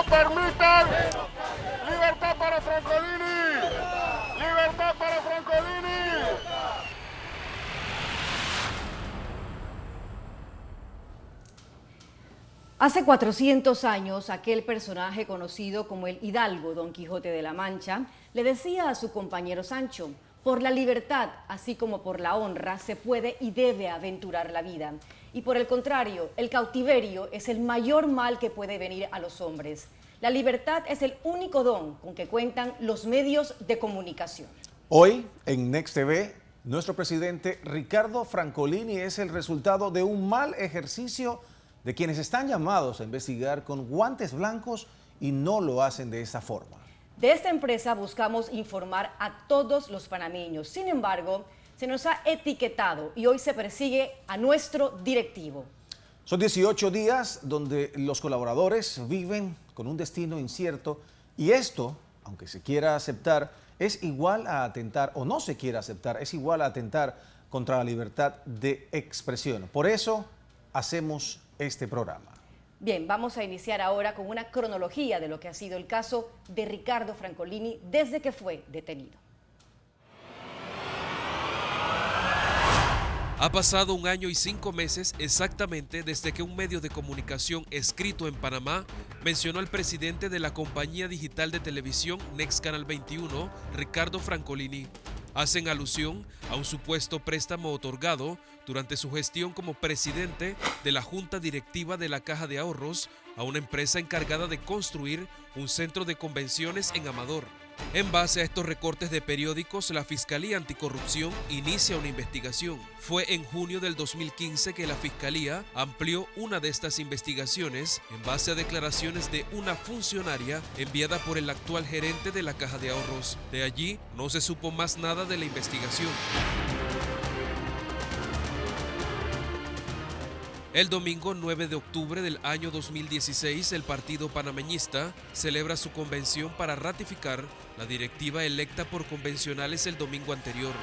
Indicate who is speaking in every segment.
Speaker 1: permitan. Libertad para Francolini. Libertad para Francolini.
Speaker 2: Hace 400 años, aquel personaje conocido como el Hidalgo Don Quijote de la Mancha le decía a su compañero Sancho: por la libertad, así como por la honra, se puede y debe aventurar la vida. Y por el contrario, el cautiverio es el mayor mal que puede venir a los hombres. La libertad es el único don con que cuentan los medios de comunicación.
Speaker 3: Hoy, en Next TV, nuestro presidente Ricardo Francolini es el resultado de un mal ejercicio de quienes están llamados a investigar con guantes blancos y no lo hacen de esa forma.
Speaker 2: De esta empresa buscamos informar a todos los panameños. Sin embargo, se nos ha etiquetado y hoy se persigue a nuestro directivo.
Speaker 3: Son 18 días donde los colaboradores viven con un destino incierto y esto, aunque se quiera aceptar, es igual a atentar, o no se quiera aceptar, es igual a atentar contra la libertad de expresión. Por eso hacemos este programa.
Speaker 2: Bien, vamos a iniciar ahora con una cronología de lo que ha sido el caso de Ricardo Francolini desde que fue detenido.
Speaker 4: Ha pasado 1 año y 5 meses exactamente desde que un medio de comunicación escrito en Panamá mencionó al presidente de la compañía digital de televisión Next Canal 21, Ricardo Francolini. Hacen alusión a un supuesto préstamo otorgado durante su gestión como presidente de la Junta Directiva de la Caja de Ahorros a una empresa encargada de construir un centro de convenciones en Amador. En base a estos recortes de periódicos, la Fiscalía Anticorrupción inicia una investigación. Fue en junio del 2015 que la Fiscalía amplió una de estas investigaciones en base a declaraciones de una funcionaria enviada por el actual gerente de la Caja de Ahorros. De allí no se supo más nada de la investigación. El domingo 9 de octubre del año 2016, el partido panameñista celebra su convención para ratificar la directiva electa por convencionales el domingo anterior.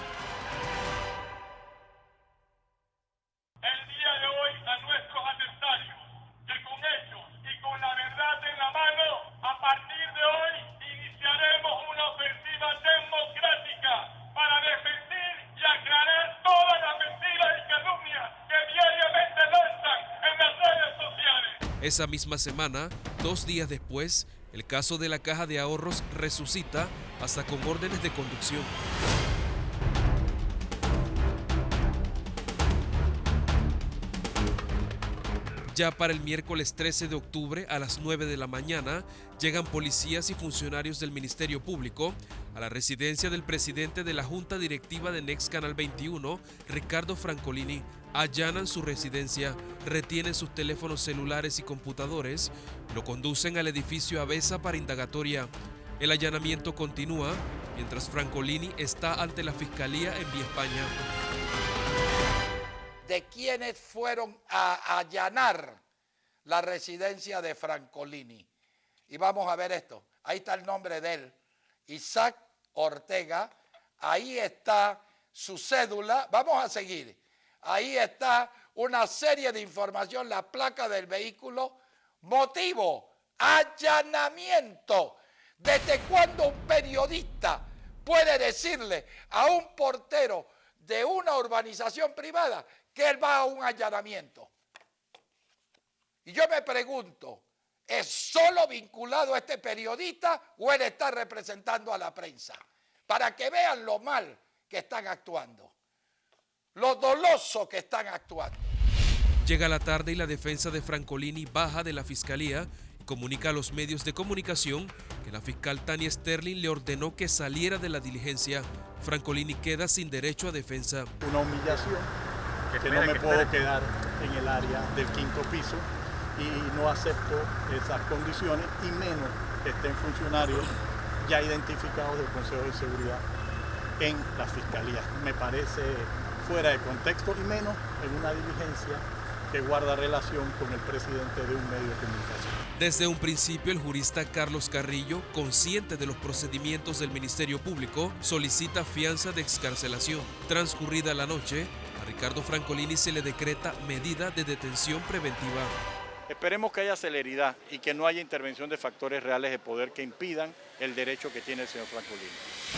Speaker 1: El día de hoy a nuestros adversarios, que con hechos y con la verdad en la mano, a partir de hoy iniciaremos una ofensiva democrática para defender y aclarar todas las mentiras y calumnias que diariamente lanzan en las redes sociales.
Speaker 4: Esa misma semana, 2 días después, el caso de la Caja de Ahorros resucita hasta con órdenes de conducción. Ya para el miércoles 13 de octubre a las 9 de la mañana llegan policías y funcionarios del Ministerio Público a la residencia del presidente de la Junta Directiva de Next Canal 21, Ricardo Francolini. Allanan su residencia, retienen sus teléfonos celulares y computadores, lo conducen al edificio Avesa para indagatoria. El allanamiento continúa mientras Francolini está ante la Fiscalía en Vía España.
Speaker 5: De quienes fueron a allanar la residencia de Francolini. Y vamos a ver esto. Ahí está el nombre de él, Isaac Ortega. Ahí está su cédula. Vamos a seguir. Ahí está una serie de información, la placa del vehículo. Motivo, allanamiento. ¿Desde cuándo un periodista puede decirle a un portero de una urbanización privada que él va a un allanamiento? Y yo me pregunto, ¿es solo vinculado a este periodista o él está representando a la prensa? Para que vean lo mal que están actuando, lo doloso que están actuando.
Speaker 4: Llega la tarde y la defensa de Francolini baja de la Fiscalía y comunica a los medios de comunicación que la fiscal Tania Sterling le ordenó que saliera de la diligencia. Francolini queda sin derecho a defensa.
Speaker 6: Una humillación, que no me puedo quedar en el área del 5º piso y no acepto esas condiciones, y menos que estén funcionarios ya identificados del Consejo de Seguridad en la Fiscalía. Me parece fuera de contexto y menos en una diligencia que guarda relación con el presidente de un medio de comunicación.
Speaker 4: Desde un principio, el jurista Carlos Carrillo, consciente de los procedimientos del Ministerio Público, solicita fianza de excarcelación. Transcurrida la noche, a Ricardo Francolini se le decreta medida de detención preventiva.
Speaker 6: Esperemos que haya celeridad y que no haya intervención de factores reales de poder que impidan el derecho que tiene el señor Francolini.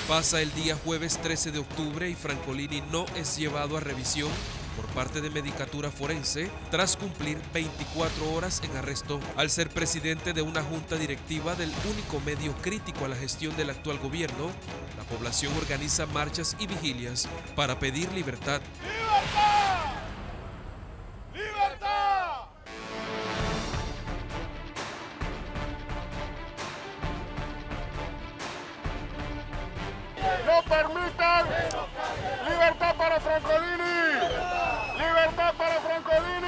Speaker 4: Pasa el día jueves 13 de octubre y Francolini no es llevado a revisión por parte de Medicatura Forense tras cumplir 24 horas en arresto. Al ser presidente de una junta directiva del único medio crítico a la gestión del actual gobierno, la población organiza marchas y vigilias para pedir libertad.
Speaker 1: ¡Libertad! ¡Libertad! ¡No permitan! ¡Libertad para Francolini! ¡Libertad para Francolini!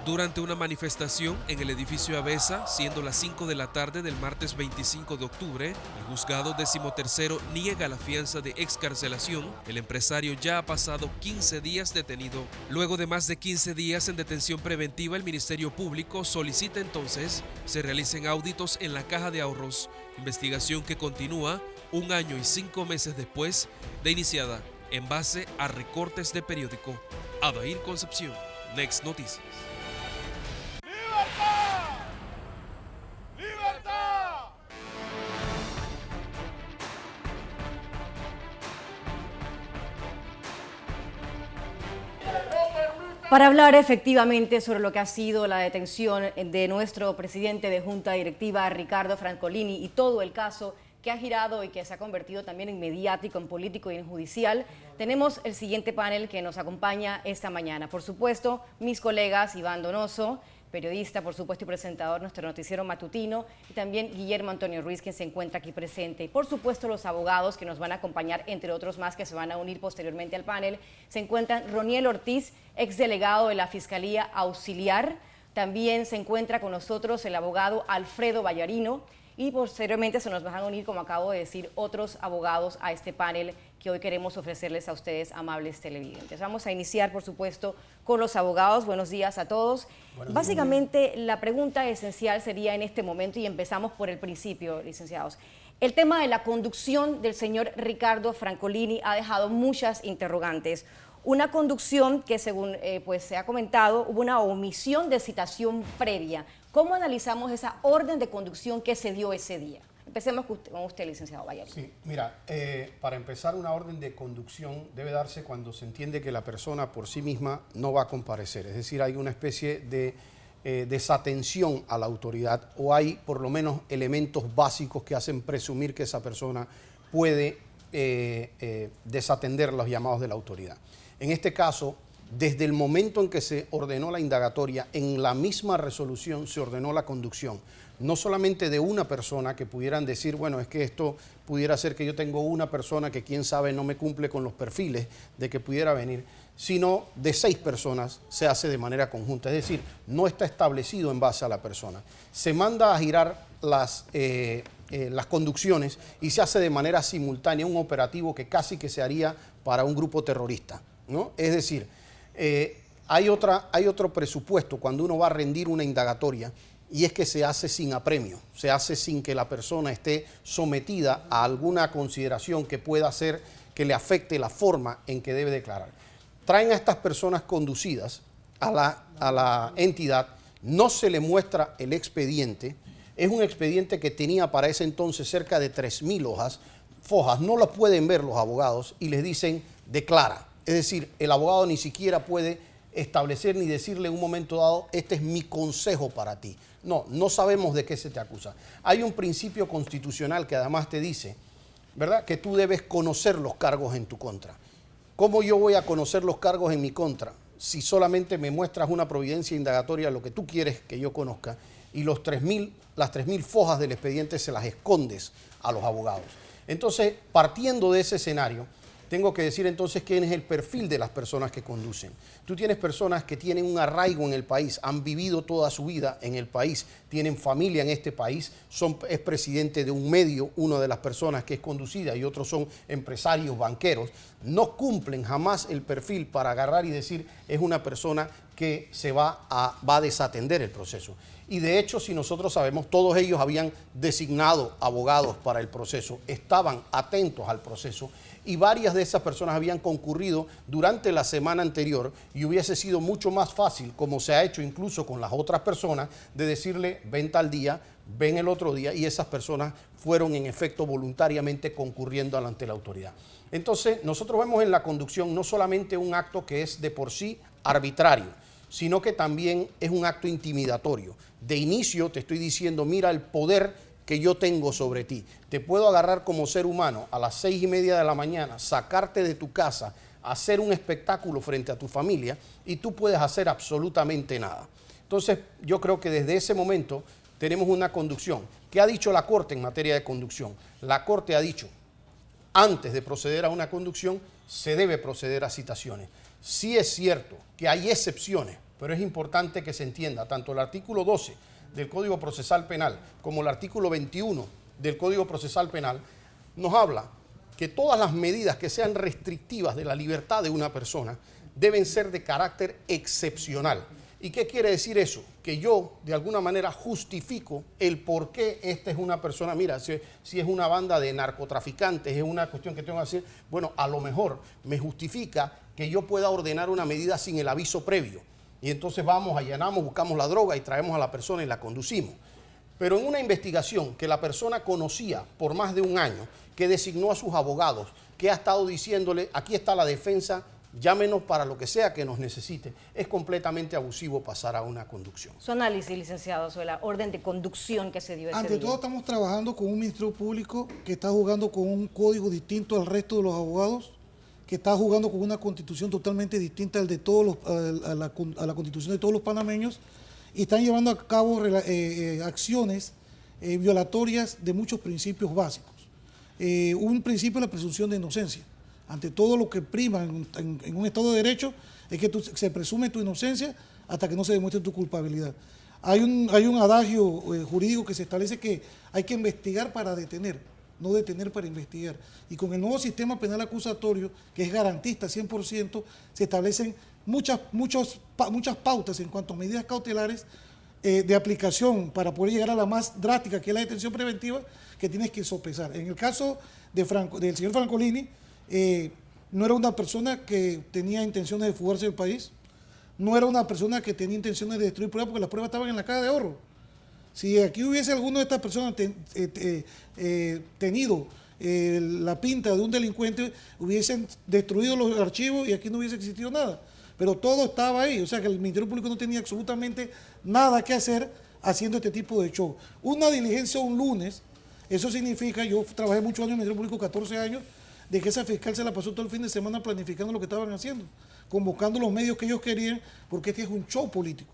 Speaker 4: Durante una manifestación en el edificio Avesa, siendo las 5 de la tarde del martes 25 de octubre, el juzgado 13º niega la fianza de excarcelación. El empresario ya ha pasado 15 días detenido. Luego de más de 15 días en detención preventiva, el Ministerio Público solicita entonces se realicen auditos en la caja de ahorros, investigación que continúa 1 año y 5 meses después de iniciada en base a recortes de periódico. Adair Concepción, Next Noticias.
Speaker 2: Para hablar efectivamente sobre lo que ha sido la detención de nuestro presidente de Junta Directiva, Ricardo Francolini, y todo el caso que ha girado y que se ha convertido también en mediático, en político y en judicial, tenemos el siguiente panel que nos acompaña esta mañana. Por supuesto, mis colegas Iván Donoso, periodista, por supuesto, y presentador de nuestro noticiero matutino, y también Guillermo Antonio Ruiz, quien se encuentra aquí presente. Y por supuesto, los abogados que nos van a acompañar, entre otros más que se van a unir posteriormente al panel, se encuentran Roniel Ortiz, exdelegado de la Fiscalía Auxiliar. También se encuentra con nosotros el abogado Alfredo Vallarino, y posteriormente se nos van a unir, como acabo de decir, otros abogados a este panel que hoy queremos ofrecerles a ustedes, amables televidentes. Vamos a iniciar, por supuesto, con los abogados. Buenos días a todos. Básicamente, la pregunta esencial sería en este momento, y empezamos por el principio, licenciados. El tema de la conducción del señor Ricardo Francolini ha dejado muchas interrogantes. Una conducción que, según pues se ha comentado, hubo una omisión de citación previa. ¿Cómo analizamos esa orden de conducción que se dio ese día? Empecemos con usted, licenciado Vallarino.
Speaker 7: Sí, mira, para empezar, una orden de conducción debe darse cuando se entiende que la persona por sí misma no va a comparecer. Es decir, hay una especie de desatención a la autoridad, o hay por lo menos elementos básicos que hacen presumir que esa persona puede desatender los llamados de la autoridad. En este caso, desde el momento en que se ordenó la indagatoria, en la misma resolución se ordenó la conducción, no solamente de una persona, que pudieran decir, bueno, es que esto pudiera ser que yo tengo una persona que quién sabe no me cumple con los perfiles de que pudiera venir, sino de 6 personas, se hace de manera conjunta, es decir, no está establecido en base a la persona. Se manda a girar las conducciones y se hace de manera simultánea un operativo que casi que se haría para un grupo terrorista, ¿no? Es decir, hay otro presupuesto cuando uno va a rendir una indagatoria, y es que se hace sin apremio, se hace sin que la persona esté sometida a alguna consideración que pueda hacer que le afecte la forma en que debe declarar. Traen a estas personas conducidas a la entidad, no se le muestra el expediente, es un expediente que tenía para ese entonces cerca de 3.000 hojas, no lo pueden ver los abogados y les dicen declara. Es decir, el abogado ni siquiera puede establecer ni decirle en un momento dado, este es mi consejo para ti. No sabemos de qué se te acusa. Hay un principio constitucional que además te dice, ¿verdad?, que tú debes conocer los cargos en tu contra. ¿Cómo yo voy a conocer los cargos en mi contra si solamente me muestras una providencia indagatoria, lo que tú quieres que yo conozca, y las 3.000 fojas del expediente se las escondes a los abogados? Entonces, partiendo de ese escenario, tengo que decir entonces quién es el perfil de las personas que conducen. Tú tienes personas que tienen un arraigo en el país, han vivido toda su vida en el país, tienen familia en este país, es presidente de un medio, una de las personas que es conducida, y otros son empresarios, banqueros. No cumplen jamás el perfil para agarrar y decir es una persona que se va a desatender el proceso. Y de hecho, si nosotros sabemos, todos ellos habían designado abogados para el proceso, estaban atentos al proceso, y varias de esas personas habían concurrido durante la semana anterior, y hubiese sido mucho más fácil, como se ha hecho incluso con las otras personas, de decirle ven tal día, ven el otro día, y esas personas fueron en efecto voluntariamente concurriendo ante la autoridad. Entonces, nosotros vemos en la conducción no solamente un acto que es de por sí arbitrario, sino que también es un acto intimidatorio. De inicio te estoy diciendo, mira el poder que yo tengo sobre ti. Te puedo agarrar como ser humano a las 6:30 de la mañana, sacarte de tu casa, hacer un espectáculo frente a tu familia, y tú puedes hacer absolutamente nada. Entonces, yo creo que desde ese momento tenemos una conducción. ¿Qué ha dicho la Corte en materia de conducción? La Corte ha dicho, antes de proceder a una conducción, se debe proceder a citaciones. Sí es cierto que hay excepciones, pero es importante que se entienda, tanto el artículo 12 del Código Procesal Penal como el artículo 21 del Código Procesal Penal nos habla que todas las medidas que sean restrictivas de la libertad de una persona deben ser de carácter excepcional. ¿Y qué quiere decir eso? Que yo, de alguna manera, justifico el por qué esta es una persona, mira, si es una banda de narcotraficantes, es una cuestión que tengo que hacer, bueno, a lo mejor me justifica que yo pueda ordenar una medida sin el aviso previo. Y entonces vamos, allanamos, buscamos la droga y traemos a la persona y la conducimos. Pero en una investigación que la persona conocía por más de un año, que designó a sus abogados, que ha estado diciéndole, aquí está la defensa, llámenos para lo que sea que nos necesite, es completamente abusivo pasar a una conducción.
Speaker 2: Su análisis, licenciado, sobre la orden de conducción que se dio ese
Speaker 8: Ante
Speaker 2: día.
Speaker 8: todo, estamos trabajando con un Ministerio Público que está jugando con un código distinto al resto de los abogados, que está jugando con una constitución totalmente distinta al de todos a la constitución de todos los panameños, y están llevando a cabo acciones violatorias de muchos principios básicos. Un principio es la presunción de inocencia. Ante todo, lo que prima en un Estado de Derecho es que se presume tu inocencia hasta que no se demuestre tu culpabilidad. Hay un adagio jurídico que se establece que hay que investigar para detener, no detener para investigar. Y con el nuevo sistema penal acusatorio, que es garantista 100%, se establecen muchas pautas en cuanto a medidas cautelares de aplicación para poder llegar a la más drástica, que es la detención preventiva, que tienes que sopesar. En el caso del señor Francolini, no era una persona que tenía intenciones de fugarse del país, no era una persona que tenía intenciones de destruir pruebas, porque las pruebas estaban en la caja de ahorro. Si aquí hubiese alguno de estas personas tenido la pinta de un delincuente, hubiesen destruido los archivos y aquí no hubiese existido nada. Pero todo estaba ahí, o sea que el Ministerio Público no tenía absolutamente nada que hacer haciendo este tipo de show. Una diligencia un lunes, eso significa, yo trabajé muchos años en el Ministerio Público, 14 años, de que esa fiscal se la pasó todo el fin de semana planificando lo que estaban haciendo, convocando los medios que ellos querían, porque este es un show político.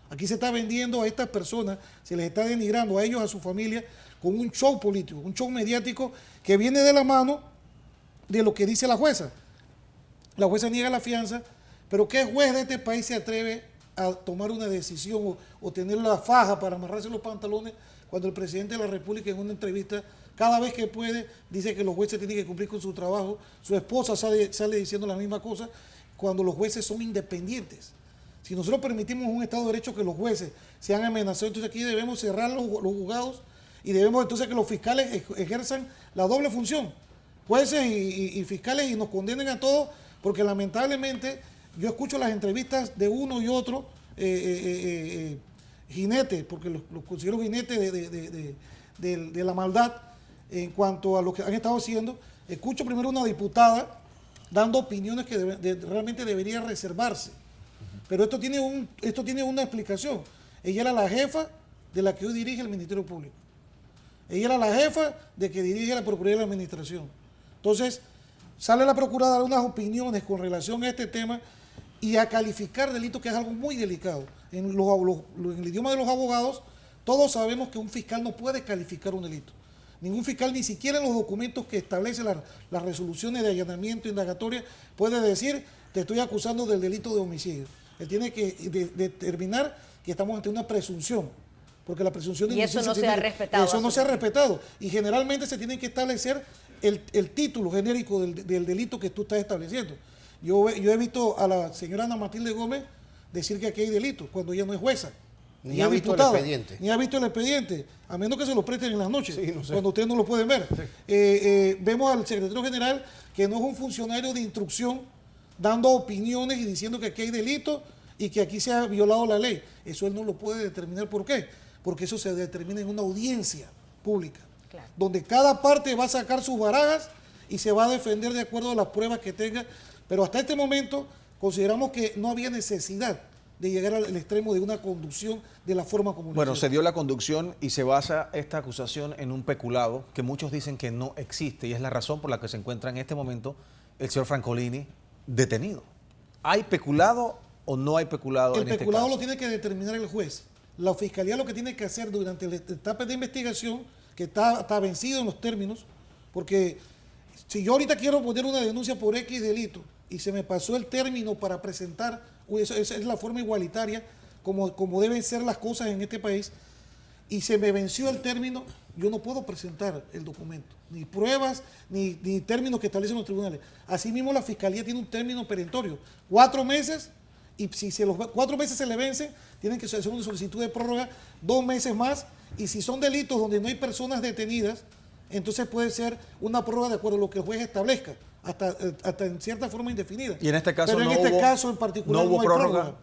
Speaker 8: Aquí se está vendiendo a estas personas, se les está denigrando a ellos, a su familia, con un show político, un show mediático que viene de la mano de lo que dice la jueza. La jueza niega la fianza, pero ¿qué juez de este país se atreve a tomar una decisión o tener la faja para amarrarse los pantalones cuando el presidente de la República en una entrevista, cada vez que puede, dice que los jueces tienen que cumplir con su trabajo? Su esposa sale diciendo la misma cosa cuando los jueces son independientes. Si nosotros permitimos un Estado de Derecho que los jueces sean amenazados, entonces aquí debemos cerrar los juzgados y debemos entonces que los fiscales ejerzan la doble función, jueces y fiscales, y nos condenen a todos, porque lamentablemente yo escucho las entrevistas de uno y otro jinete, porque los considero jinetes de la maldad en cuanto a lo que han estado haciendo. Escucho primero una diputada dando opiniones que realmente debería reservarse. Pero esto tiene una explicación. Ella era la jefa de la que hoy dirige el Ministerio Público. Ella era la jefa de que dirige la Procuraduría de la Administración. Entonces, sale la Procuradora a dar unas opiniones con relación a este tema y a calificar delito, que es algo muy delicado. En el idioma de los abogados, todos sabemos que un fiscal no puede calificar un delito. Ningún fiscal, ni siquiera en los documentos que establecen las resoluciones de allanamiento indagatoria, puede decir, te estoy acusando del delito de homicidio. Él tiene que determinar que estamos ante una presunción, porque la presunción de
Speaker 2: inocencia... Y eso no se ha respetado.
Speaker 8: Eso no se ha respetado. Y generalmente se tiene que establecer el título genérico del delito que tú estás estableciendo. Yo he visto a la señora Ana Matilde Gómez decir que aquí hay delito, cuando ella no es jueza.
Speaker 7: Ni ha visto el expediente.
Speaker 8: Ni ha visto el expediente, a menos que se lo presten en las noches,
Speaker 7: sí, no sé,
Speaker 8: cuando ustedes no lo pueden ver. Sí. Vemos al secretario general que no es un funcionario de instrucción dando opiniones y diciendo que aquí hay delito y que aquí se ha violado la ley. Eso él no lo puede determinar. ¿Por qué? Porque eso se determina en una audiencia pública, claro, donde cada parte va a sacar sus barajas y se va a defender de acuerdo a las pruebas que tenga. Pero hasta este momento consideramos que no había necesidad de llegar al extremo de una conducción de la forma como...
Speaker 3: Bueno, se dio la conducción y se basa esta acusación en un peculado que muchos dicen que no existe, y es la razón por la que se encuentra en este momento el señor Francolini detenido. ¿Hay peculado o no hay peculado en este caso?
Speaker 8: El peculado lo tiene que determinar el juez. La fiscalía lo que tiene que hacer durante la etapa de investigación, que está vencido en los términos, porque si yo ahorita quiero poner una denuncia por X delito y se me pasó el término para presentar, esa es la forma igualitaria como deben ser las cosas en este país, y se me venció el término, yo no puedo presentar el documento, ni pruebas, ni términos que establecen los tribunales. Asimismo, la fiscalía tiene un término perentorio, 4 meses, y si los 4 meses se le vencen, tienen que hacer una solicitud de prórroga 2 meses más, y si son delitos donde no hay personas detenidas, entonces puede ser una prórroga de acuerdo a lo que el juez establezca, hasta en cierta forma indefinida.
Speaker 3: Y en este caso
Speaker 8: pero en este caso en particular
Speaker 3: no hubo prórroga.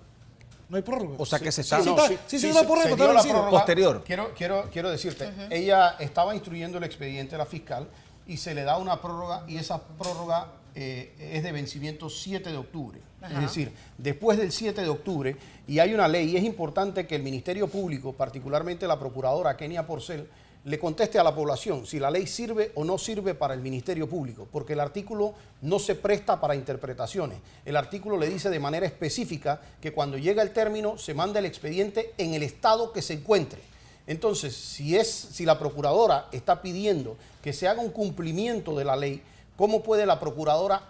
Speaker 8: No hay prórroga.
Speaker 3: O sea que se está...
Speaker 8: Sí, una prórroga
Speaker 3: posterior.
Speaker 7: Quiero decirte, ella estaba instruyendo el expediente a la fiscal y se le da una prórroga, y esa prórroga es de vencimiento 7 de octubre. Ajá. Es decir, después del 7 de octubre, y hay una ley, y es importante que el Ministerio Público, particularmente la procuradora Kenia Porcel, le conteste a la población si la ley sirve o no sirve para el Ministerio Público, porque el artículo no se presta para interpretaciones. El artículo le dice de manera específica que cuando llega el término se manda el expediente en el estado que se encuentre. Entonces, si la procuradora está pidiendo que se haga un cumplimiento de la ley, ¿cómo puede la procuradora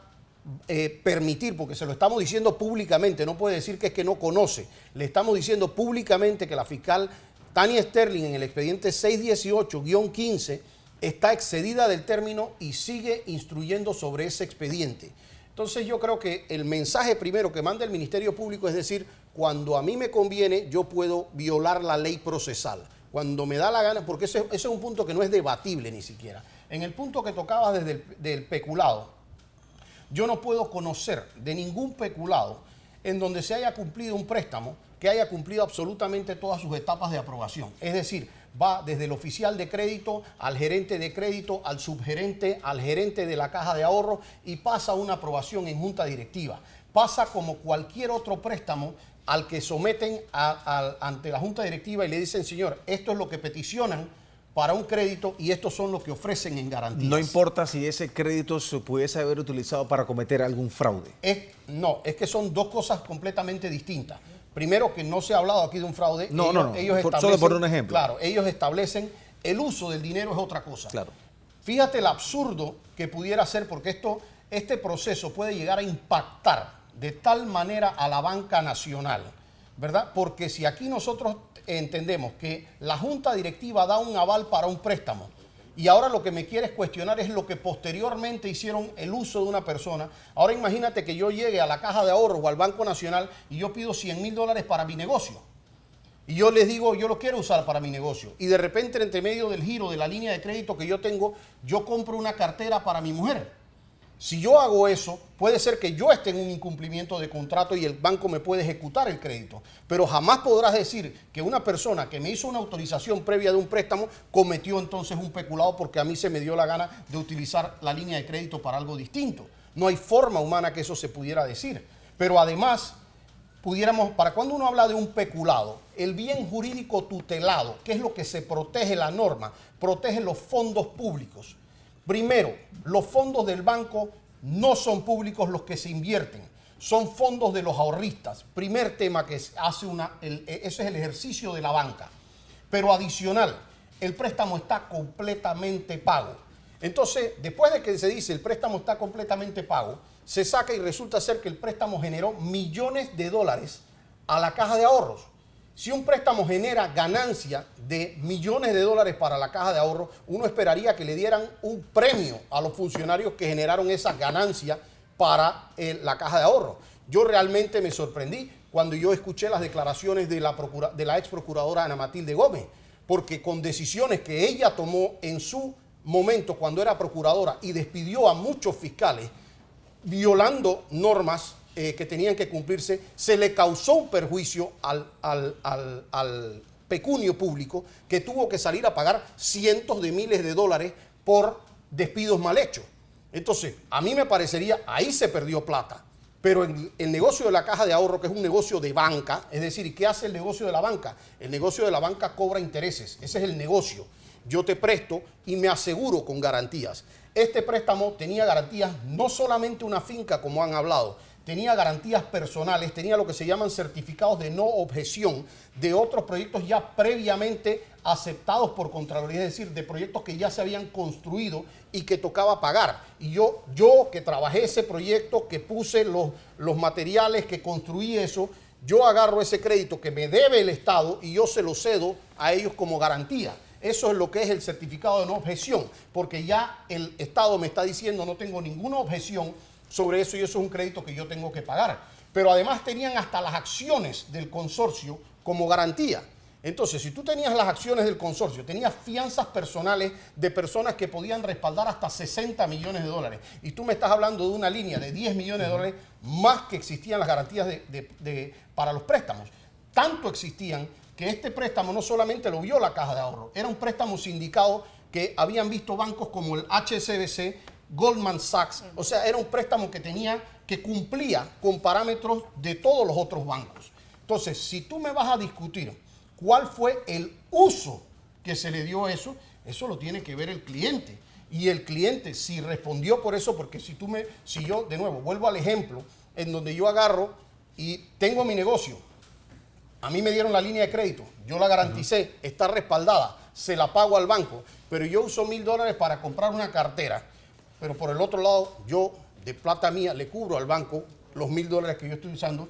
Speaker 7: permitir? Porque se lo estamos diciendo públicamente, no puede decir que es que no conoce. Le estamos diciendo públicamente que la fiscal Tania Sterling en el expediente 618-15 está excedida del término y sigue instruyendo sobre ese expediente. Entonces yo creo que el mensaje primero que manda el Ministerio Público es decir, cuando a mí me conviene yo puedo violar la ley procesal, cuando me da la gana, porque ese es un punto que no es debatible ni siquiera. En el punto que tocaba desde del peculado, yo no puedo conocer de ningún peculado en donde se haya cumplido un préstamo que haya cumplido absolutamente todas sus etapas de aprobación. Es decir, va desde el oficial de crédito al gerente de crédito, al subgerente, al gerente de la caja de ahorro y pasa una aprobación en junta directiva. Pasa como cualquier otro préstamo al que someten ante la junta directiva y le dicen, señor, esto es lo que peticionan para un crédito y estos son los que ofrecen en garantías.
Speaker 3: No importa si ese crédito se pudiese haber utilizado para cometer algún fraude.
Speaker 7: No, es que son dos cosas completamente distintas. Primero, que no se ha hablado aquí de un fraude.
Speaker 3: No. Solo por un ejemplo.
Speaker 7: Claro, ellos establecen el uso del dinero es otra cosa.
Speaker 3: Claro.
Speaker 7: Fíjate el absurdo que pudiera ser, porque este proceso puede llegar a impactar de tal manera a la banca nacional, ¿verdad? Porque si aquí nosotros entendemos que la junta directiva da un aval para un préstamo y ahora lo que me quieres cuestionar es lo que posteriormente hicieron el uso de una persona. Ahora imagínate que yo llegue a la Caja de Ahorros o al Banco Nacional y yo pido $100,000 para mi negocio. Y yo les digo, yo lo quiero usar para mi negocio. Y de repente, entre medio del giro de la línea de crédito que yo tengo, yo compro una cartera para mi mujer. Si yo hago eso, puede ser que yo esté en un incumplimiento de contrato y el banco me puede ejecutar el crédito. Pero jamás podrás decir que una persona que me hizo una autorización previa de un préstamo cometió entonces un peculado porque a mí se me dio la gana de utilizar la línea de crédito para algo distinto. No hay forma humana que eso se pudiera decir. Pero además, para cuando uno habla de un peculado, el bien jurídico tutelado, que es lo que se protege la norma, protege los fondos públicos. Primero, los fondos del banco no son públicos los que se invierten, son fondos de los ahorristas. Primer tema que hace ese es el ejercicio de la banca. Pero adicional, el préstamo está completamente pago. Entonces, después de que se dice el préstamo está completamente pago, se saca y resulta ser que el préstamo generó millones de dólares a la caja de ahorros. Si un préstamo genera ganancia de millones de dólares para la caja de ahorros, uno esperaría que le dieran un premio a los funcionarios que generaron esa ganancia para la caja de ahorros. Yo realmente me sorprendí cuando yo escuché las declaraciones de la ex procuradora Ana Matilde Gómez, porque con decisiones que ella tomó en su momento cuando era procuradora y despidió a muchos fiscales, violando normas que tenían que cumplirse, se le causó un perjuicio al pecunio público que tuvo que salir a pagar cientos de miles de dólares por despidos mal hechos. Entonces, a mí me parecería, ahí se perdió plata. Pero en el negocio de la caja de ahorro, que es un negocio de banca, es decir, ¿qué hace el negocio de la banca? El negocio de la banca cobra intereses, ese es el negocio. Yo te presto y me aseguro con garantías. Este préstamo tenía garantías, no solamente una finca como han hablado, tenía garantías personales, tenía lo que se llaman certificados de no objeción de otros proyectos ya previamente aceptados por Contraloría, es decir, de proyectos que ya se habían construido y que tocaba pagar. Y yo que trabajé ese proyecto, que puse los materiales, que construí eso, yo agarro ese crédito que me debe el Estado y yo se lo cedo a ellos como garantía. Eso es lo que es el certificado de no objeción, porque ya el Estado me está diciendo no tengo ninguna objeción sobre eso y eso es un crédito que yo tengo que pagar. Pero además tenían hasta las acciones del consorcio como garantía. Entonces, si tú tenías las acciones del consorcio, tenías fianzas personales de personas que podían respaldar hasta 60 millones de dólares, y tú me estás hablando de una línea de 10 millones de dólares más que existían las garantías para los préstamos. Tanto existían que este préstamo no solamente lo vio la Caja de Ahorro, era un préstamo sindicado que habían visto bancos como el HSBC, Goldman Sachs, o sea, era un préstamo que cumplía con parámetros de todos los otros bancos. Entonces, si tú me vas a discutir cuál fue el uso que se le dio a eso, eso lo tiene que ver el cliente. Y el cliente si respondió por eso, porque si yo, de nuevo, vuelvo al ejemplo, en donde yo agarro y tengo mi negocio, a mí me dieron la línea de crédito, yo la garanticé, está respaldada, se la pago al banco, pero yo uso $1,000 para comprar una cartera, pero por el otro lado, yo de plata mía le cubro al banco los $1,000 que yo estoy usando,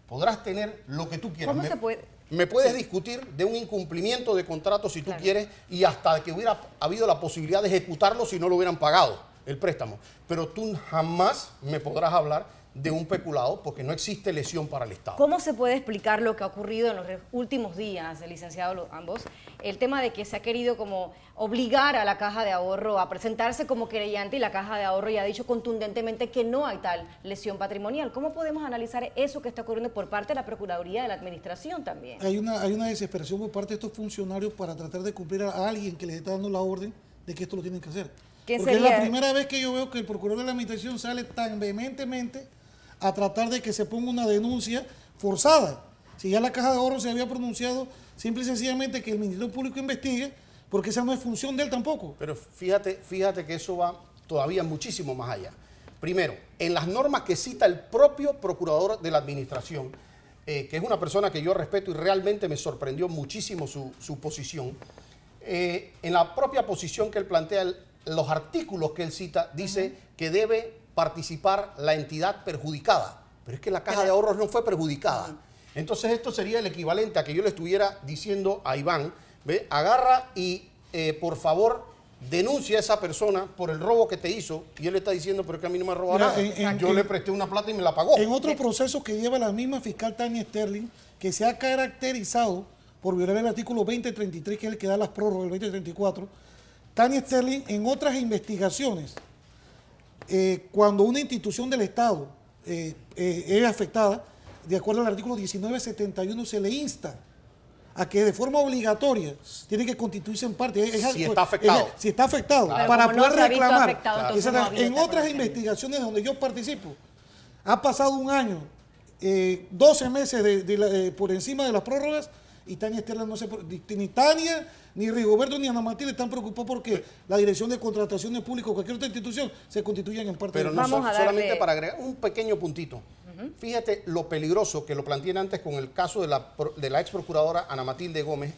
Speaker 7: podrás tener lo que tú quieras.
Speaker 2: ¿Cómo se puede?
Speaker 7: Me puedes discutir de un incumplimiento de contrato si tú quieres y hasta que hubiera habido la posibilidad de ejecutarlo si no lo hubieran pagado el préstamo. Pero tú jamás me podrás hablar de un peculado porque no existe lesión para el Estado.
Speaker 2: ¿Cómo se puede explicar lo que ha ocurrido en los últimos días, licenciado, ambos? El tema de que se ha querido como obligar a la Caja de Ahorro a presentarse como querellante y la Caja de Ahorro ya ha dicho contundentemente que no hay tal lesión patrimonial. ¿Cómo podemos analizar eso que está ocurriendo por parte de la Procuraduría de la Administración también?
Speaker 8: Hay una desesperación por parte de estos funcionarios para tratar de cumplir a alguien que les está dando la orden de que esto lo tienen que hacer. Porque es la primera vez que yo veo que el procurador de la Administración sale tan vehementemente a tratar de que se ponga una denuncia forzada. Si ya la Caja de Ahorro se había pronunciado simple y sencillamente que el Ministerio Público investigue, porque esa no es función de él tampoco.
Speaker 7: Pero fíjate que eso va todavía muchísimo más allá. Primero, en las normas que cita el propio procurador de la Administración, que es una persona que yo respeto y realmente me sorprendió muchísimo su posición, en la propia posición que él plantea, los artículos que él cita, dice que debe participar la entidad perjudicada. Pero es que la Caja de Ahorros no fue perjudicada. Entonces esto sería el equivalente a que yo le estuviera diciendo a Iván, ¿ve? Agarra y por favor denuncia a esa persona por el robo que te hizo. Y él le está diciendo, pero es que a mí no me robó nada. Yo le presté una plata y me la pagó.
Speaker 8: En otro proceso que lleva la misma fiscal Tania Sterling, que se ha caracterizado por violar el artículo 2033, que es el que da las prórrogas, el 2034, Tania Sterling en otras investigaciones, cuando una institución del Estado es afectada, de acuerdo al artículo 1971, se le insta a que de forma obligatoria tiene que constituirse en parte.
Speaker 7: Si está afectado.
Speaker 8: Si está afectado,
Speaker 2: claro,
Speaker 8: para
Speaker 2: poder
Speaker 8: reclamar.
Speaker 2: Claro.
Speaker 8: En otras investigaciones donde yo participo, ha pasado un año, 12 meses por encima de las prórrogas, y Tania Sterling no se... Ni Tania, ni Rigoberto, ni Ana Matilde están preocupados porque la Dirección de Contrataciones Públicas o cualquier otra institución se constituyan en parte.
Speaker 7: Pero no solamente para agregar un pequeño puntito. Fíjate lo peligroso que lo planteé antes con el caso de la ex procuradora Ana Matilde Gómez.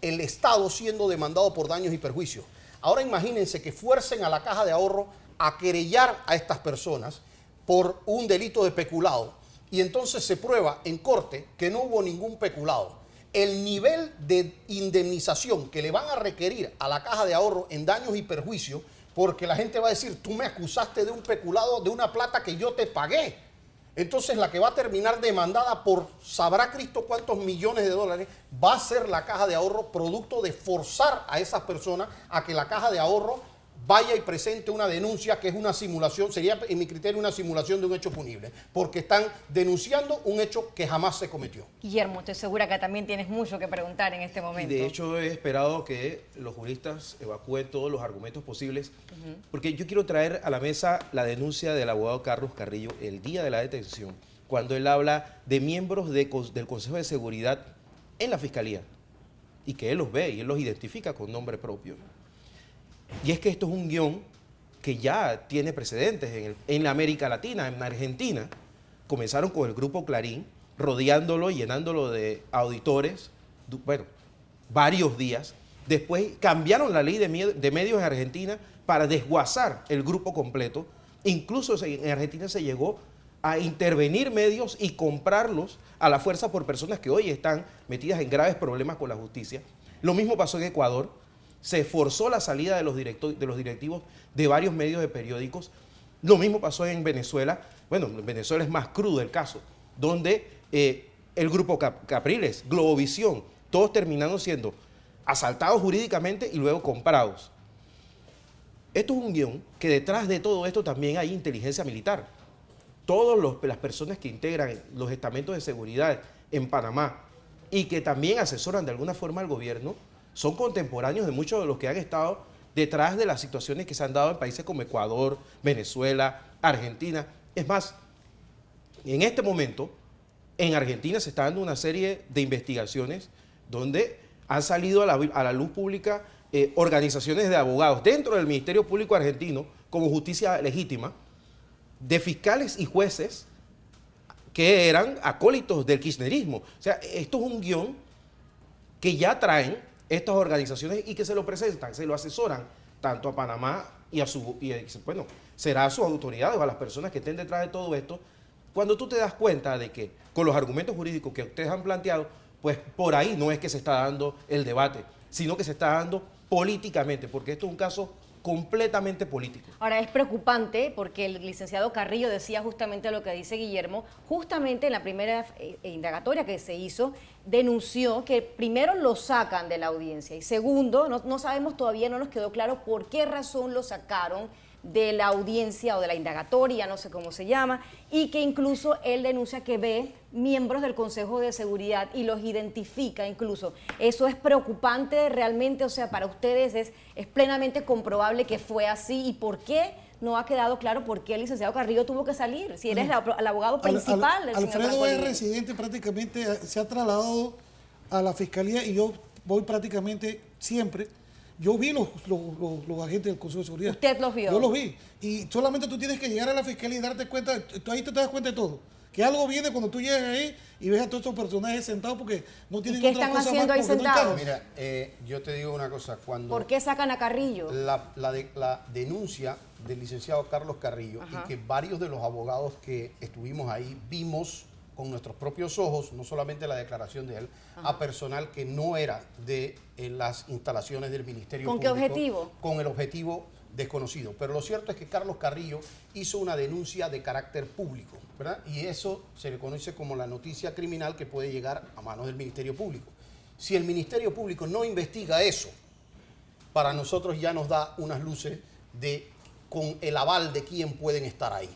Speaker 7: el Estado siendo demandado por daños y perjuicios. Ahora imagínense que fuercen a la Caja de Ahorro a querellar a estas personas por un delito de peculado y entonces se prueba en corte que no hubo ningún peculado. El nivel de indemnización que le van a requerir a la Caja de Ahorro en daños y perjuicios, porque la gente va a decir, tú me acusaste de un peculado de una plata que yo te pagué. Entonces la que va a terminar demandada por sabrá Cristo cuántos millones de dólares va a ser la Caja de Ahorro, producto de forzar a esas personas a que la Caja de Ahorro vaya y presente una denuncia que es una simulación, sería en mi criterio una simulación de un hecho punible, porque están denunciando un hecho que jamás se cometió.
Speaker 2: Guillermo, estoy segura que también tienes mucho que preguntar en este momento.
Speaker 9: Y de hecho he esperado que los juristas evacúen todos los argumentos posibles, porque yo quiero traer a la mesa la denuncia del abogado Carlos Carrillo el día de la detención, cuando él habla de miembros del Consejo de Seguridad en la Fiscalía, y que él los ve y él los identifica con nombre propio. Y es que esto es un guión que ya tiene precedentes en la América Latina. En Argentina comenzaron con el grupo Clarín, rodeándolo y llenándolo de auditores, bueno, varios días. Después cambiaron la ley de medios en Argentina para desguazar el grupo completo. Incluso en Argentina se llegó a intervenir medios y comprarlos a la fuerza por personas que hoy están metidas en graves problemas con la justicia. Lo mismo pasó en Ecuador. Se forzó la salida de los directivos de varios medios de periódicos. Lo mismo pasó en Venezuela. Bueno, en Venezuela es más crudo el caso, donde el grupo Capriles, Globovisión, todos terminaron siendo asaltados jurídicamente y luego comprados. Esto es un guión que detrás de todo esto también hay inteligencia militar. Todas las personas que integran los estamentos de seguridad en Panamá y que también asesoran de alguna forma al gobierno son contemporáneos de muchos de los que han estado detrás de las situaciones que se han dado en países como Ecuador, Venezuela, Argentina. Es más, en este momento, en Argentina se está dando una serie de investigaciones donde han salido a la luz pública organizaciones de abogados dentro del Ministerio Público Argentino, como Justicia Legítima, de fiscales y jueces que eran acólitos del kirchnerismo. O sea, esto es un guión que ya traen estas organizaciones y que se lo presentan, se lo asesoran tanto a Panamá y bueno, será a sus autoridades o a las personas que estén detrás de todo esto. Cuando tú te das cuenta de que con los argumentos jurídicos que ustedes han planteado, pues por ahí no es que se está dando el debate, sino que se está dando políticamente, porque esto es un caso completamente político.
Speaker 2: Ahora, es preocupante porque el licenciado Carrillo decía justamente lo que dice Guillermo, justamente en la primera indagatoria que se hizo, denunció que primero lo sacan de la audiencia y segundo, no sabemos todavía, no nos quedó claro por qué razón lo sacaron de la audiencia o de la indagatoria, no sé cómo se llama, y que incluso él denuncia que ve miembros del Consejo de Seguridad y los identifica incluso. Eso es preocupante realmente, o sea, para ustedes es plenamente comprobable que fue así y por qué no ha quedado claro por qué el licenciado Carrillo tuvo que salir, si él es el abogado principal del señor
Speaker 8: Alfredo
Speaker 2: Franco
Speaker 8: es residente, prácticamente se ha trasladado a la fiscalía y yo voy prácticamente siempre. Yo vi los agentes del Consejo de Seguridad.
Speaker 2: ¿Usted los vio?
Speaker 8: Yo los vi. Y solamente tú tienes que llegar a la fiscalía y darte cuenta, tú ahí te das cuenta de todo. Que algo viene cuando tú llegas ahí y ves a todos estos personajes sentados porque no tienen otra cosa más.
Speaker 2: ¿Qué están haciendo ahí sentados?
Speaker 7: Mira, yo te digo una cosa.
Speaker 2: ¿Por qué sacan a Carrillo?
Speaker 7: La denuncia del licenciado Carlos Carrillo y que varios de los abogados que estuvimos ahí vimos con nuestros propios ojos, no solamente la declaración de él, a personal que no era de las instalaciones del Ministerio Público.
Speaker 2: ¿Con qué objetivo?
Speaker 7: Con el objetivo desconocido. Pero lo cierto es que Carlos Carrillo hizo una denuncia de carácter público, ¿verdad? Y eso se le conoce como la noticia criminal que puede llegar a manos del Ministerio Público. Si el Ministerio Público no investiga eso, para nosotros ya nos da unas luces con el aval de quién pueden estar ahí.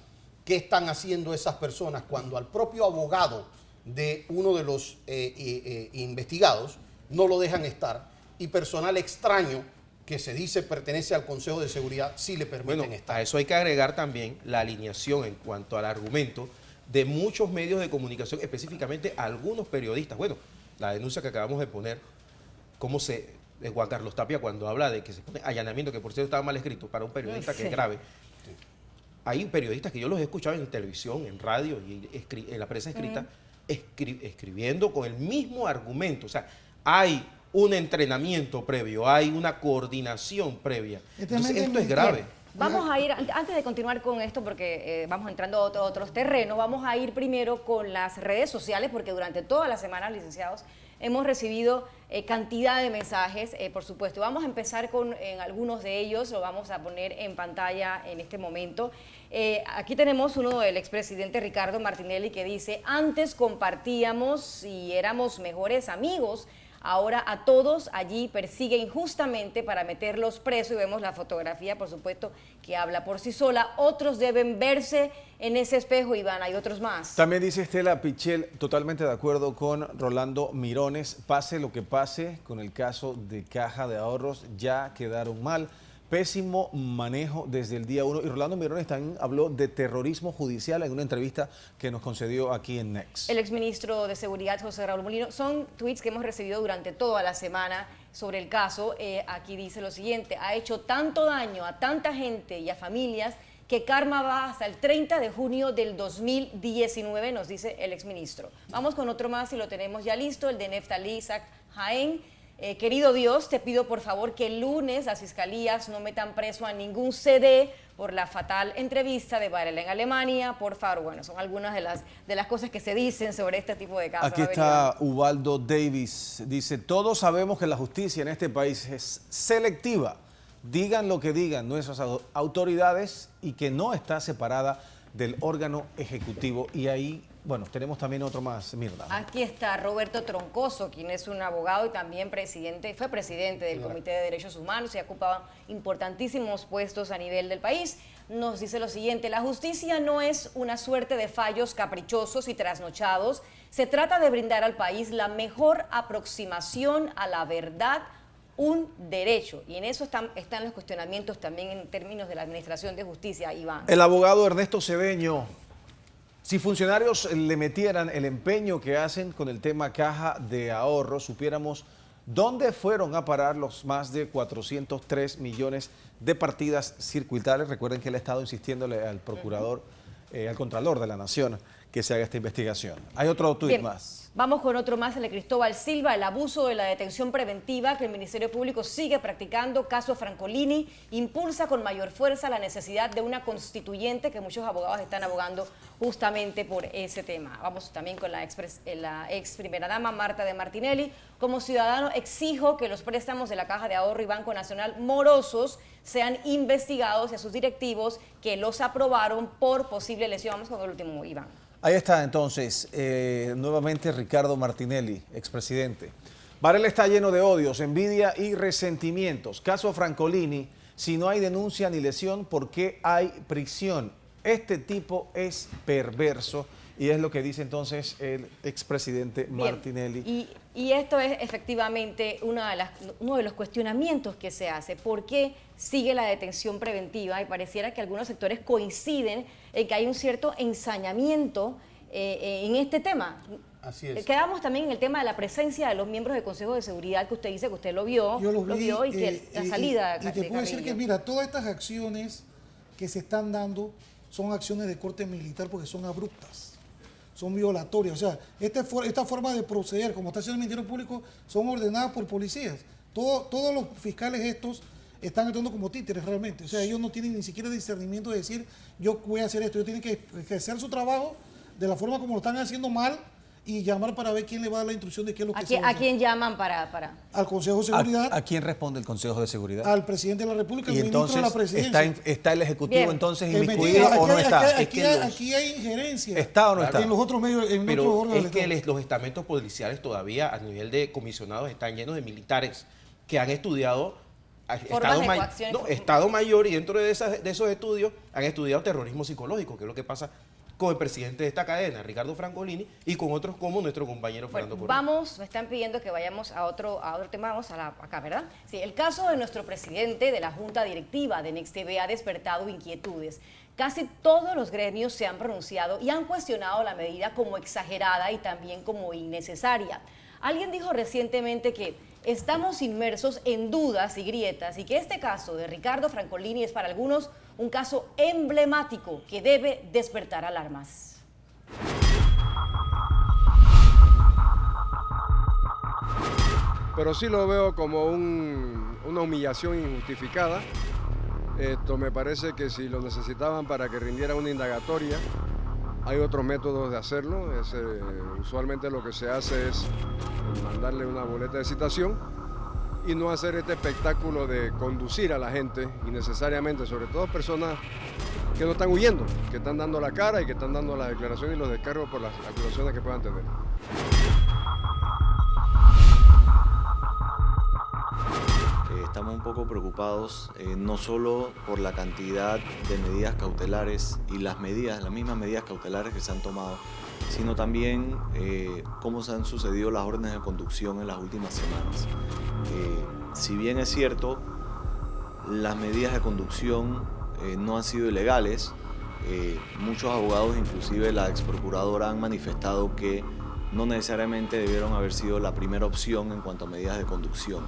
Speaker 7: ¿Qué están haciendo esas personas cuando al propio abogado de uno de los investigados no lo dejan estar y personal extraño que se dice pertenece al Consejo de Seguridad sí le permiten estar?
Speaker 9: A eso hay que agregar también la alineación en cuanto al argumento de muchos medios de comunicación, específicamente algunos periodistas. Bueno, la denuncia que acabamos de poner, de Juan Carlos Tapia cuando habla de que se pone allanamiento, que por cierto estaba mal escrito para un periodista que es grave. Hay periodistas que yo los he escuchado en televisión, en radio y en la prensa escrita, escribiendo con el mismo argumento. O sea, hay un entrenamiento previo, hay una coordinación previa. Entonces, esto es grave.
Speaker 2: Bien. Vamos a ir, antes de continuar con esto, porque vamos entrando a otros terrenos, vamos a ir primero con las redes sociales, porque durante toda la semana, licenciados, hemos recibido cantidad de mensajes, por supuesto. Vamos a empezar con algunos de ellos, lo vamos a poner en pantalla en este momento. Aquí tenemos uno del expresidente Ricardo Martinelli que dice: antes compartíamos y éramos mejores amigos, ahora a todos allí persigue injustamente para meterlos presos, y vemos la fotografía, por supuesto, que habla por sí sola. Otros deben verse en ese espejo, Iván, hay otros más.
Speaker 3: También dice Estela Pichel, totalmente de acuerdo con Rolando Mirones, pase lo que pase con el caso de Caja de Ahorros, ya quedaron mal. Pésimo manejo desde el día 1. Y Rolando Mirones también habló de terrorismo judicial en una entrevista que nos concedió aquí en Next.
Speaker 2: El exministro de Seguridad, José Raúl Molino, son tweets que hemos recibido durante toda la semana sobre el caso. Aquí dice lo siguiente: ha hecho tanto daño a tanta gente y a familias que karma va hasta el 30 de junio del 2019, nos dice el exministro. Vamos con otro más y lo tenemos ya listo, el de Neftalí Isaac Jaén. Querido Dios, te pido por favor que el lunes las fiscalías no metan preso a ningún CD por la fatal entrevista de Varela en Alemania, por favor. Bueno, son algunas de las cosas que se dicen sobre este tipo de casos.
Speaker 3: Aquí está Ubaldo Davis, dice: todos sabemos que la justicia en este país es selectiva, digan lo que digan nuestras autoridades, y que no está separada del órgano ejecutivo. Y ahí, bueno, tenemos también otro más, Mirna.
Speaker 2: Aquí está Roberto Troncoso, quien es un abogado y también fue presidente del Comité de Derechos Humanos y ocupaba importantísimos puestos a nivel del país. Nos dice lo siguiente: la justicia no es una suerte de fallos caprichosos y trasnochados, se trata de brindar al país la mejor aproximación a la verdad, un derecho. Y en eso están los cuestionamientos también en términos de la administración de justicia, Iván.
Speaker 3: El abogado Ernesto Cedeño: si funcionarios le metieran el empeño que hacen con el tema Caja de Ahorro, supiéramos dónde fueron a parar los más de 403 millones de partidas circuitales. Recuerden que él ha estado insistiéndole al procurador, al Contralor de la Nación, que se haga esta investigación. Hay otro tuit más.
Speaker 2: Vamos con otro más, el de Cristóbal Silva: el abuso de la detención preventiva que el Ministerio Público sigue practicando, caso Francolini, impulsa con mayor fuerza la necesidad de una constituyente, que muchos abogados están abogando justamente por ese tema. Vamos también con la ex primera dama Marta de Martinelli: como ciudadano exijo que los préstamos de la Caja de Ahorro y Banco Nacional morosos sean investigados y a sus directivos que los aprobaron por posible lesión. Vamos con el último, Iván.
Speaker 3: Ahí está entonces, nuevamente Ricardo Martinelli, expresidente. Varela está lleno de odios, envidia y resentimientos. Caso Francolini: si no hay denuncia ni lesión, ¿por qué hay prisión? Este tipo es perverso, y es lo que dice entonces el expresidente Martinelli.
Speaker 2: Y esto es efectivamente uno de los cuestionamientos que se hace. ¿Por qué sigue la detención preventiva? Y pareciera que algunos sectores coinciden en que hay un cierto ensañamiento en este tema.
Speaker 7: Así es.
Speaker 2: Quedamos también en el tema de la presencia de los miembros del Consejo de Seguridad, que usted dice que usted lo vio.
Speaker 8: Yo lo
Speaker 2: vio, y que la salida
Speaker 8: y te puedo decir que, mira, todas estas acciones que se están dando son acciones de corte militar porque son abruptas, son violatorias. O sea, esta forma de proceder, como está haciendo el Ministerio Público, son ordenadas por policías. Todos los fiscales estos están actuando como títeres realmente. O sea, ellos no tienen ni siquiera discernimiento de decir, yo voy a hacer esto. Ellos tienen que hacer su trabajo de la forma como lo están haciendo mal, y llamar para ver quién le va a dar la instrucción de qué es lo que se va a hacer.
Speaker 2: ¿A quién llaman para...?
Speaker 8: Al Consejo de Seguridad.
Speaker 3: ¿A quién responde el Consejo de Seguridad?
Speaker 8: Al presidente de la República, al
Speaker 3: y
Speaker 8: ministro
Speaker 3: entonces,
Speaker 8: de la Presidencia.
Speaker 3: ¿está el Ejecutivo
Speaker 2: Bien.
Speaker 3: entonces inmiscuido o no está?
Speaker 8: Aquí hay injerencia.
Speaker 3: ¿Está o no está?
Speaker 8: En los otros medios, en
Speaker 9: Pero
Speaker 8: otros órganos
Speaker 9: es que
Speaker 8: del Estado.
Speaker 9: los estamentos policiales todavía a nivel de comisionados están llenos de militares que han estudiado Estado Mayor, y dentro de esos estudios han estudiado terrorismo psicológico, que es lo que pasa con el presidente de esta cadena, Ricardo Francolini, y con otros como nuestro compañero Fernando Correa.
Speaker 2: Me están pidiendo que vayamos a otro tema, vamos acá, ¿verdad? Sí, el caso de nuestro presidente de la Junta Directiva de Next TV ha despertado inquietudes. Casi todos los gremios se han pronunciado y han cuestionado la medida como exagerada y también como innecesaria. Alguien dijo recientemente que estamos inmersos en dudas y grietas, y que este caso de Ricardo Francolini es para algunos un caso emblemático que debe despertar alarmas.
Speaker 10: pero sí lo veo como una humillación injustificada. Me parece que si lo necesitaban para que rindiera una indagatoria, hay otros métodos de hacerlo. Usualmente lo que se hace es mandarle una boleta de citación y no hacer este espectáculo de conducir a la gente innecesariamente, sobre todo personas que no están huyendo, que están dando la cara y que están dando la declaración y los descargos por las acusaciones que puedan tener.
Speaker 11: Estamos un poco preocupados no solo por la cantidad de medidas cautelares y las mismas medidas cautelares que se han tomado, sino también cómo se han sucedido las órdenes de conducción en las últimas semanas. Si bien es cierto, las medidas de conducción no han sido ilegales, muchos abogados, inclusive la ex procuradora, han manifestado que no necesariamente debieron haber sido la primera opción en cuanto a medidas de conducción.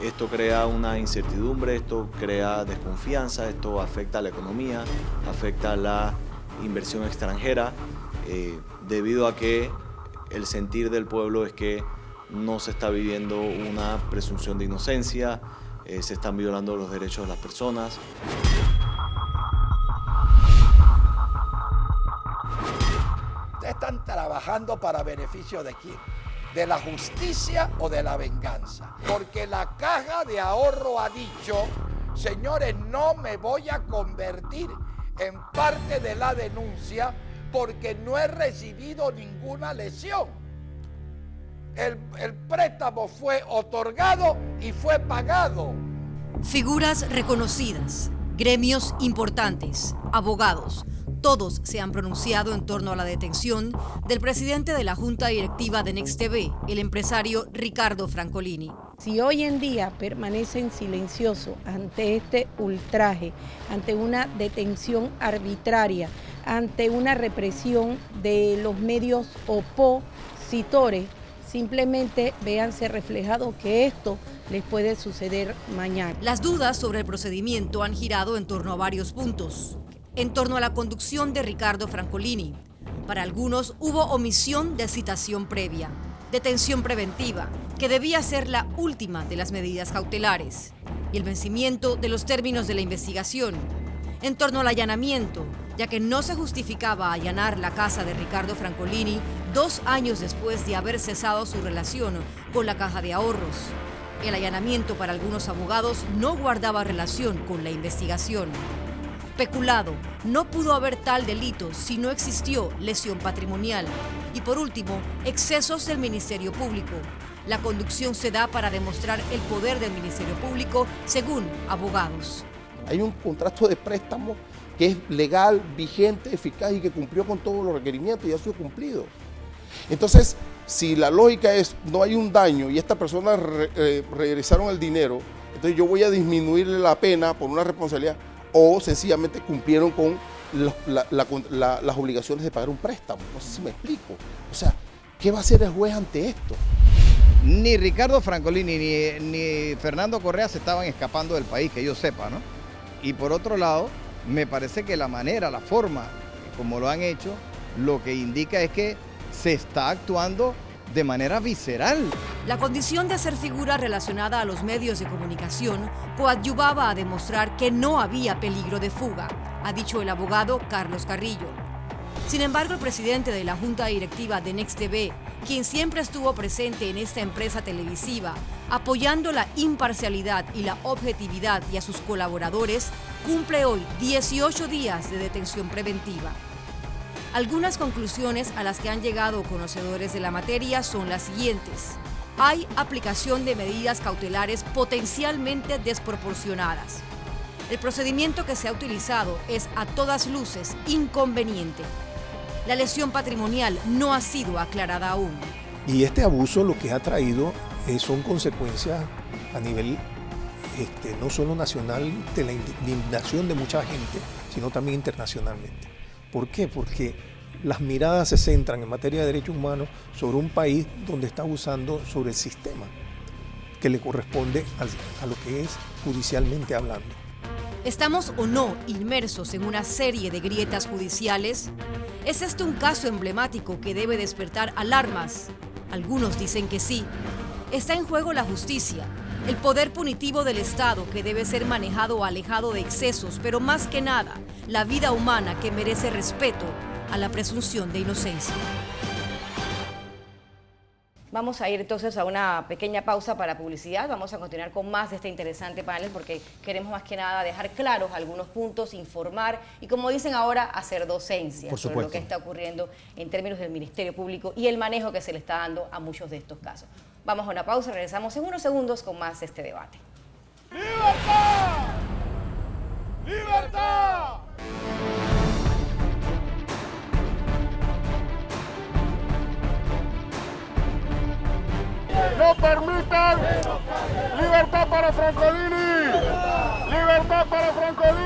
Speaker 11: Esto crea una incertidumbre, esto crea desconfianza, esto afecta a la economía, afecta a la inversión extranjera, debido a que el sentir del pueblo es que no se está viviendo una presunción de inocencia, se están violando los derechos de las personas.
Speaker 5: Están trabajando para beneficio de quién, de la justicia o de la venganza, porque la Caja de Ahorro ha dicho: señores, no me voy a convertir en parte de la denuncia porque no he recibido ninguna lesión. El préstamo fue otorgado y fue pagado.
Speaker 2: Figuras reconocidas, gremios importantes, abogados, todos se han pronunciado en torno a la detención del presidente de la Junta Directiva de Next TV, el empresario Ricardo Francolini.
Speaker 12: Si hoy en día permanecen silenciosos ante este ultraje, ante una detención arbitraria, ante una represión de los medios opositores, simplemente véanse reflejado que esto les puede suceder mañana.
Speaker 2: Las dudas sobre el procedimiento han girado en torno a varios puntos. En torno a la conducción de Ricardo Francolini, para algunos hubo omisión de citación previa, detención preventiva, que debía ser la última de las medidas cautelares, y el vencimiento de los términos de la investigación. En torno al allanamiento, ya que no se justificaba allanar la casa de Ricardo Francolini 2 años después de haber cesado su relación con la Caja de Ahorros. El allanamiento para algunos abogados no guardaba relación con la investigación. Peculado, no pudo haber tal delito si no existió lesión patrimonial. Y por último, excesos del Ministerio Público. La conducción se da para demostrar el poder del Ministerio Público, según abogados.
Speaker 13: Hay un contrato de préstamo que es legal, vigente, eficaz y que cumplió con todos los requerimientos y ha sido cumplido. Entonces, si la lógica es no hay un daño y estas personas regresaron el dinero, entonces yo voy a disminuirle la pena por una responsabilidad, o sencillamente cumplieron con las obligaciones de pagar un préstamo. No sé si me explico. O sea, ¿qué va a hacer el juez ante esto?
Speaker 14: Ni Ricardo Francolini ni Fernando Correa se estaban escapando del país, que yo sepa, ¿no? Y por otro lado, me parece que la manera, la forma como lo han hecho, lo que indica es que se está actuando de manera visceral.
Speaker 2: La condición de ser figura relacionada a los medios de comunicación coadyuvaba a demostrar que no había peligro de fuga, ha dicho el abogado Carlos Carrillo. Sin embargo, el presidente de la Junta Directiva de Next TV, quien siempre estuvo presente en esta empresa televisiva, apoyando la imparcialidad y la objetividad y a sus colaboradores, cumple hoy 18 días de detención preventiva. Algunas conclusiones a las que han llegado conocedores de la materia son las siguientes. Hay aplicación de medidas cautelares potencialmente desproporcionadas. El procedimiento que se ha utilizado es a todas luces inconveniente. La lesión patrimonial no ha sido aclarada aún.
Speaker 15: Y este abuso lo que ha traído son consecuencias a nivel no solo nacional de la indignación de mucha gente, sino también internacionalmente. ¿Por qué? Porque las miradas se centran en materia de derechos humanos sobre un país donde está abusando sobre el sistema que le corresponde a lo que es judicialmente hablando.
Speaker 2: ¿Estamos o no inmersos en una serie de grietas judiciales? ¿Es este un caso emblemático que debe despertar alarmas? Algunos dicen que sí.
Speaker 16: Está en juego la justicia, el poder punitivo del Estado que debe ser manejado o alejado de excesos, pero más que nada, la vida humana que merece respeto a la presunción de inocencia.
Speaker 2: Vamos a ir entonces a una pequeña pausa para publicidad. Vamos a continuar con más de este interesante panel porque queremos más que nada dejar claros algunos puntos, informar y, como dicen ahora, hacer docencia sobre lo que está ocurriendo en términos del Ministerio Público y el manejo que se le está dando a muchos de estos casos. Vamos a una pausa, regresamos en unos segundos con más de este debate.
Speaker 1: ¡Libertad! ¡Libertad! No permitan libertad para Francolini. Libertad para Francolini.